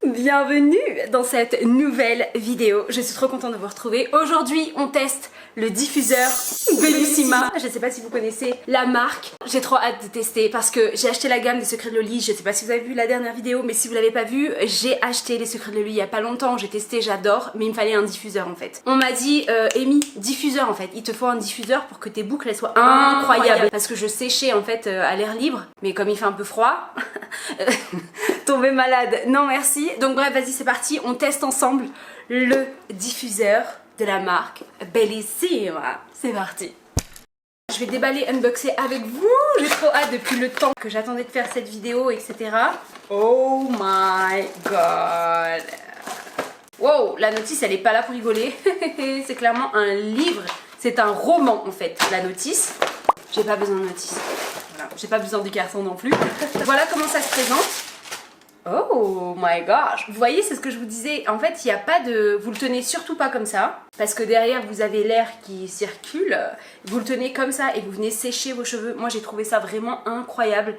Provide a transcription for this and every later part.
Bienvenue dans cette nouvelle vidéo, je suis trop contente de vous retrouver. Aujourd'hui on teste le diffuseur Bellissima. Je sais pas si vous connaissez la marque, j'ai trop hâte de tester parce que j'ai acheté la gamme des Secrets de Loli. Je sais pas si vous avez vu la dernière vidéo, mais si vous l'avez pas vu, j'ai acheté les Secrets de Loli il y a pas longtemps, j'ai testé, j'adore, mais il me fallait un diffuseur en fait. On m'a dit, Amy, diffuseur en fait, il te faut un diffuseur pour que tes boucles elles soient incroyables. Parce que je séchais en fait à l'air libre, mais comme il fait un peu froid, tomber malade, non merci. Donc bref, vas-y c'est parti, on teste ensemble le diffuseur de la marque Bellissima. C'est parti. Je vais déballer, unboxer avec vous. J'ai trop hâte depuis le temps que j'attendais de faire cette vidéo, etc. Oh my god. Wow, la notice elle est pas là pour rigoler. C'est clairement un livre. C'est un roman en fait, la notice. J'ai pas besoin de notice. Voilà. J'ai pas besoin du carton non plus. Voilà comment ça se présente. Oh my gosh. Vous voyez, c'est ce que je vous disais. En fait, il n'y a pas de... Vous le tenez surtout pas comme ça. Parce que derrière, vous avez l'air qui circule. Vous le tenez comme ça et vous venez sécher vos cheveux. Moi, j'ai trouvé ça vraiment incroyable.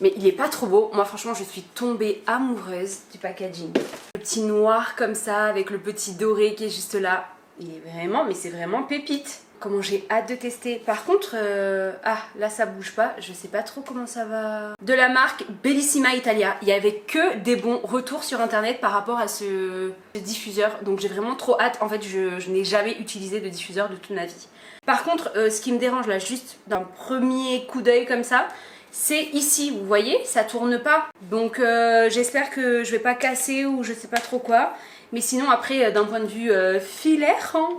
Mais il est pas trop beau. Moi, franchement, je suis tombée amoureuse du packaging. Le petit noir comme ça, avec le petit doré qui est juste là. Il est vraiment... Mais c'est vraiment pépite. Comment j'ai hâte de tester. Par contre, ah là ça bouge pas, je sais pas trop comment ça va. De la marque Bellissima Italia, il y avait que des bons retours sur internet par rapport à ce diffuseur. Donc j'ai vraiment trop hâte, en fait je n'ai jamais utilisé de diffuseur de toute ma vie. Par contre, ce qui me dérange là juste d'un premier coup d'œil comme ça, c'est ici, vous voyez, ça tourne pas. Donc j'espère que je vais pas casser ou je sais pas trop quoi. Mais sinon après d'un point de vue filaire, hein,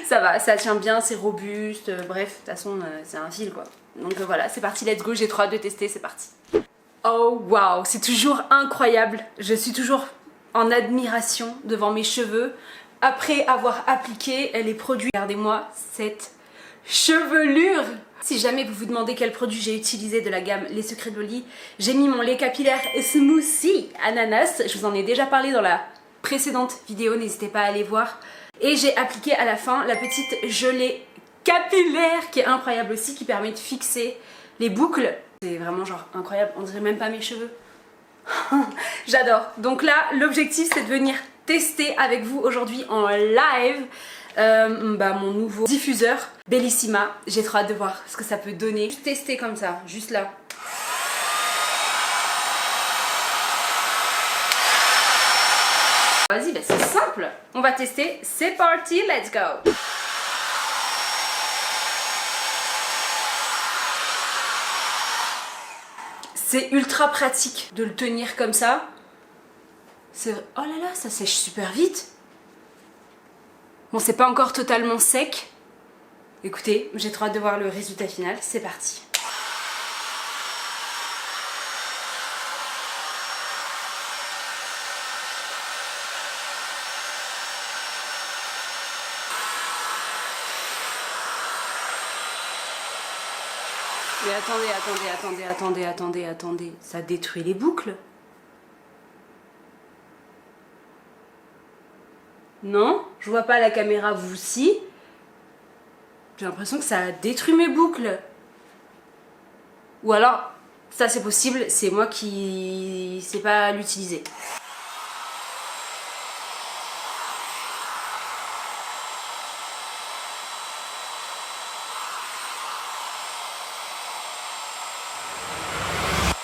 ça va, ça tient bien, c'est robuste, bref, de toute façon c'est un fil quoi. Donc voilà, c'est parti, let's go, j'ai trop hâte de tester, c'est parti. Oh waouh, c'est toujours incroyable, je suis toujours en admiration devant mes cheveux après avoir appliqué les produits. Regardez-moi cette chevelure. Si jamais vous vous demandez quel produit j'ai utilisé de la gamme Les Secrets de Loli, j'ai mis mon lait capillaire Smoothie Ananas, je vous en ai déjà parlé dans la précédente vidéo, n'hésitez pas à aller voir. Et j'ai appliqué à la fin la petite gelée capillaire qui est incroyable aussi, qui permet de fixer les boucles. C'est vraiment genre incroyable, on dirait même pas mes cheveux. J'adore. Donc là, l'objectif c'est de venir tester avec vous aujourd'hui en live mon nouveau diffuseur Bellissima. J'ai trop hâte de voir ce que ça peut donner. Juste tester comme ça, juste là. Vas-y, bah c'est simple, on va tester, c'est parti, let's go. C'est ultra pratique de le tenir comme ça. Oh là là, ça sèche super vite. Bon, c'est pas encore totalement sec. Écoutez, j'ai trop hâte de voir le résultat final, c'est parti. Mais attendez, ça détruit les boucles. Non, je vois pas la caméra, vous si. J'ai l'impression que ça a détruit mes boucles. Ou alors, ça c'est possible, c'est moi qui sais pas l'utiliser.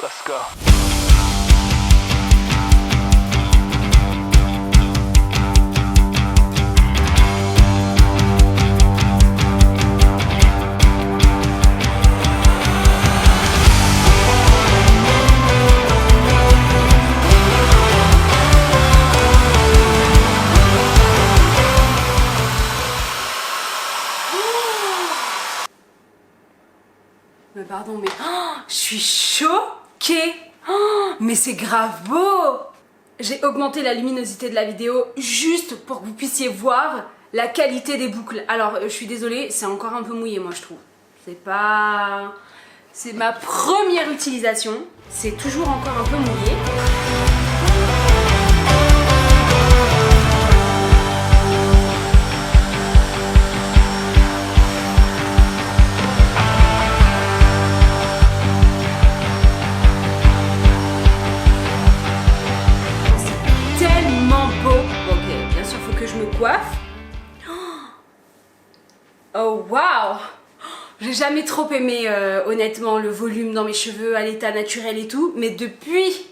Let's go. Mais pardon, mais je suis choquée. Mais c'est grave beau. J'ai augmenté la luminosité de la vidéo juste pour que vous puissiez voir la qualité des boucles. Alors je suis désolée, c'est encore un peu mouillé moi je trouve. C'est pas... C'est ma première utilisation. C'est toujours encore un peu mouillé. coiffe. Oh waouh! J'ai jamais trop aimé honnêtement le volume dans mes cheveux à l'état naturel et tout, mais depuis...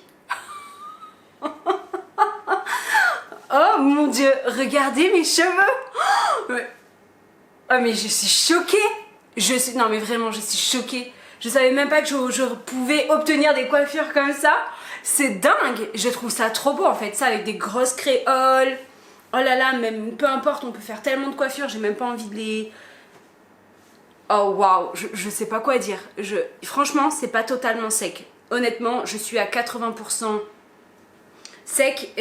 Oh mon dieu, regardez mes cheveux! Oh mais je suis choquée! Non mais vraiment je suis choquée. Je savais même pas que je pouvais obtenir des coiffures comme ça. C'est dingue! Je trouve ça trop beau en fait, ça avec des grosses créoles. Oh là là, même peu importe, on peut faire tellement de coiffures, j'ai même pas envie de les... Oh waouh, je sais pas quoi dire. Franchement, c'est pas totalement sec. Honnêtement, je suis à 80% sec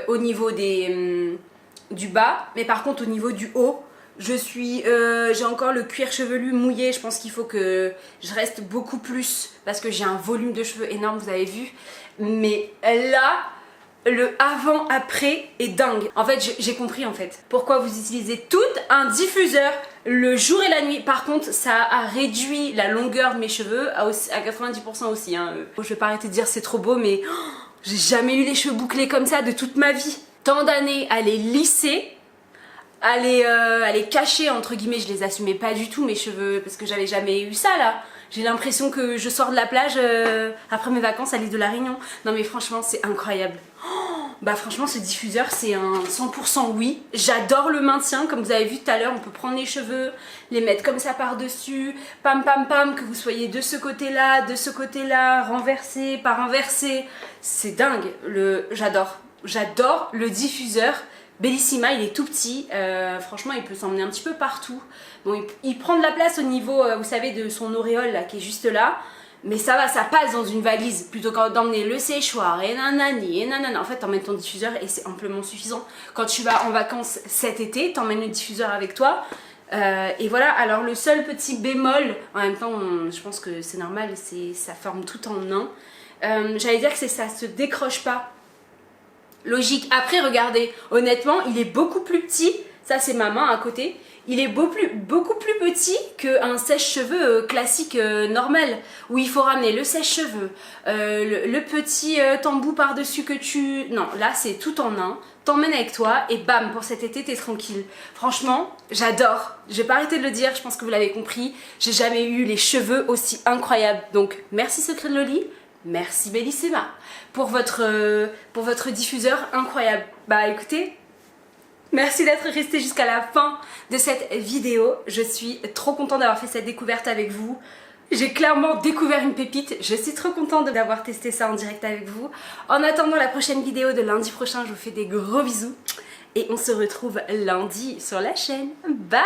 au niveau du bas, mais par contre au niveau du haut, j'ai encore le cuir chevelu mouillé. Je pense qu'il faut que je reste beaucoup plus parce que j'ai un volume de cheveux énorme, vous avez vu. Mais là, le avant-après est dingue. En fait, j'ai compris en fait pourquoi vous utilisez tout un diffuseur le jour et la nuit. Par contre, ça a réduit la longueur de mes cheveux à 90% aussi. Hein. Je vais pas arrêter de dire c'est trop beau, mais j'ai jamais eu les cheveux bouclés comme ça de toute ma vie. Tant d'années à les lisser, à les cacher entre guillemets. Je les assumais pas du tout mes cheveux parce que j'avais jamais eu ça là. J'ai l'impression que je sors de la plage après mes vacances à l'île de la Réunion. Non mais franchement c'est incroyable. Bah franchement ce diffuseur c'est un 100% oui. J'adore le maintien, comme vous avez vu tout à l'heure, on peut prendre les cheveux, les mettre comme ça par dessus, pam pam pam, que vous soyez de ce côté là, renversé, pas renversé. C'est dingue, j'adore le diffuseur. Bellissima, il est tout petit, franchement il peut s'emmener un petit peu partout. Bon, il prend de la place au niveau, vous savez, de son auréole là, qui est juste là. Mais ça va, ça passe dans une valise plutôt que d'emmener le séchoir et nanani et nanana. En fait, t'emmènes ton diffuseur et c'est amplement suffisant. Quand tu vas en vacances cet été, t'emmènes le diffuseur avec toi. Et voilà, alors le seul petit bémol, en même temps, je pense que c'est normal, ça forme tout en un. J'allais dire que ça se décroche pas. Logique. Après, regardez, honnêtement, il est beaucoup plus petit. Ça, c'est ma main à côté. Il est beaucoup plus petit qu'un sèche-cheveux classique normal, où il faut ramener le sèche-cheveux, le petit tambour par-dessus que tu... Non, là, c'est tout en un. T'emmènes avec toi et bam, pour cet été, t'es tranquille. Franchement, j'adore. Je vais pas arrêter de le dire, je pense que vous l'avez compris. J'ai jamais eu les cheveux aussi incroyables. Donc, merci Secret de Loli. Merci Bellissima pour votre diffuseur incroyable. Bah écoutez, merci d'être resté jusqu'à la fin de cette vidéo. Je suis trop contente d'avoir fait cette découverte avec vous. J'ai clairement découvert une pépite. Je suis trop contente d'avoir testé ça en direct avec vous. En attendant la prochaine vidéo de lundi prochain, je vous fais des gros bisous. Et on se retrouve lundi sur la chaîne. Bye!